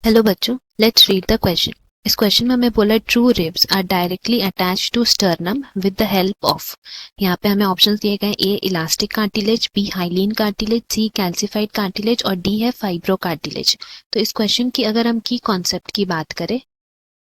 Hello बच्चों, let's read the question. इस question में हमें बोला true ribs are directly attach to sternum with the help of. यहाँ पे हमें ऑप्शंस दिए गए A elastic cartilage, B hyaline cartilage, C calcified cartilage और डी है फाइब्रो कार्टिलेज। तो इस क्वेश्चन की अगर हम की कॉन्सेप्ट की बात करें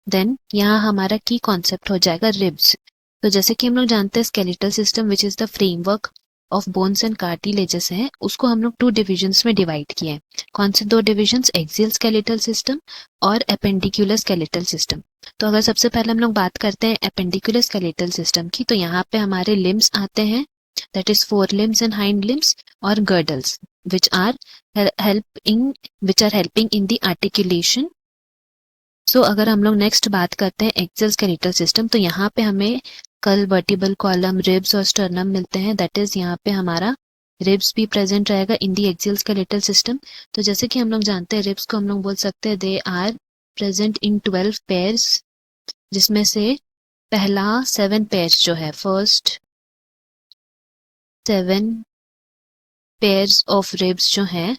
देन यहाँ हमारा की कॉन्सेप्ट हो जाएगा रिब्स। तो जैसे कि हम लोग जानते हैं skeletal system which is the framework of bones and cartilages है, उसको हम लोग 2 डिविजन्स में डिवाइड किए हैं। कौन से 2 डिविजन्स? एक्सियल स्केलेटल सिस्टम और एपेंडिकुलर स्केलेटल सिस्टम। तो अगर सबसे पहले हम लोग बात करते हैं एपेंडिकुलर स्केलेटल सिस्टम की, तो यहाँ पे हमारे लिम्स आते हैं, that is fore limbs and hind limbs और girdles which are helping in the articulation. So अगर हम लोग नेक्स्ट बात करते हैं एक्सियल स्केलेटल सिस्टम, तो यहाँ पे हमें कल, वर्टिबल कॉलम, रिब्स और स्टर्नम मिलते हैं। दैट इज यहाँ पे हमारा रिब्स भी प्रेजेंट रहेगा इन दी एक्सियल स्केलेटल सिस्टम। तो जैसे कि हम लोग जानते हैं रिब्स को हम लोग बोल सकते हैं they are present in 12 pairs, जिसमें से पहला 7 पेयर्स जो है, फर्स्ट 7 पेयर्स ऑफ रिब्स जो है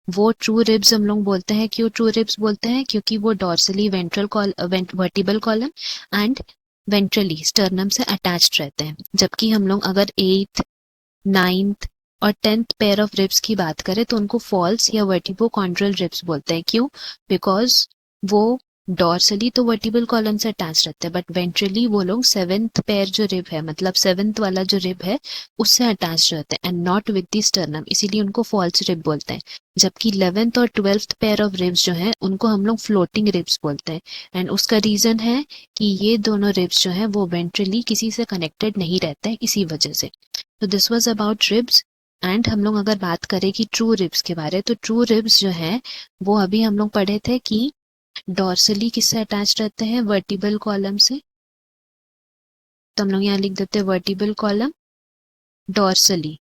वो ट्रू रिब्स हम लोग बोलते हैं। क्यों ट्रू रिब्स बोलते हैं? क्योंकि वो dorsally vertebral column and ventrally sternum से अटैच्ड रहते हैं। जबकि हम लोग अगर 8th 9th और 10th पेयर ऑफ रिब्स की बात करें तो उनको फॉल्स या वर्टिब्रोकॉन्ड्रल रिब्स बोलते हैं। क्यों? बिकॉज वो डॉर्सली तो वर्टिबल कॉलम से अटैच रहते हैं, बट वेंट्रली वो लोग 7th पेयर जो रिब है, मतलब 7th वाला जो रिब है उससे अटैच रहते हैं and not with the sternum, इसीलिए उनको फॉल्स रिब बोलते हैं। जबकि 11th और 12th पेयर ऑफ रिब्स जो है उनको हम लोग फ्लोटिंग रिब्स बोलते हैं। एंड उसका रीजन है कि ये दोनों रिब्स जो है वो वेंट्रली किसी से कनेक्टेड नहीं रहते हैं, इसी वजह से। तो this was about ribs. And हम लोग अगर बात करें कि ट्रू रिब्स के बारे, तो ट्रू रिब्स जो है वो अभी हम लोग पढ़े थे कि डॉर्सली किससे अटैच रहते हैं? वर्टिबल कॉलम से। तो हम लोग यहाँ लिख देते हैं वर्टिबल कॉलम डॉर्सली।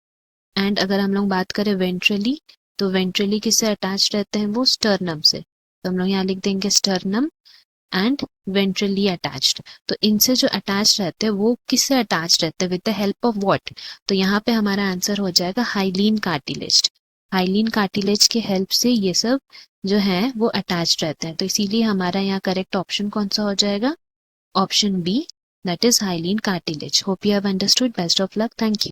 एंड अगर हम लोग बात करें वेंट्रली, तो वेंट्रली किससे अटैच रहते हैं? वो स्टर्नम से। तो हम लोग यहाँ लिख देंगे स्टर्नम एंड वेंट्रली अटैच्ड। तो इनसे जो अटैच रहते हैं वो किससे अटैच रहते हैं? With the help of what? तो यहाँ पे हमारा आंसर हो जाएगा हाइलीन कार्टिलेज। हाइलीन कार्टिलेज के हेल्प से ये सब जो है वो अटैच रहते हैं। तो इसीलिए हमारा यहाँ करेक्ट ऑप्शन कौन सा हो जाएगा? Option B, that is hyaline cartilage. Hope you have understood. Best of luck. Thank you.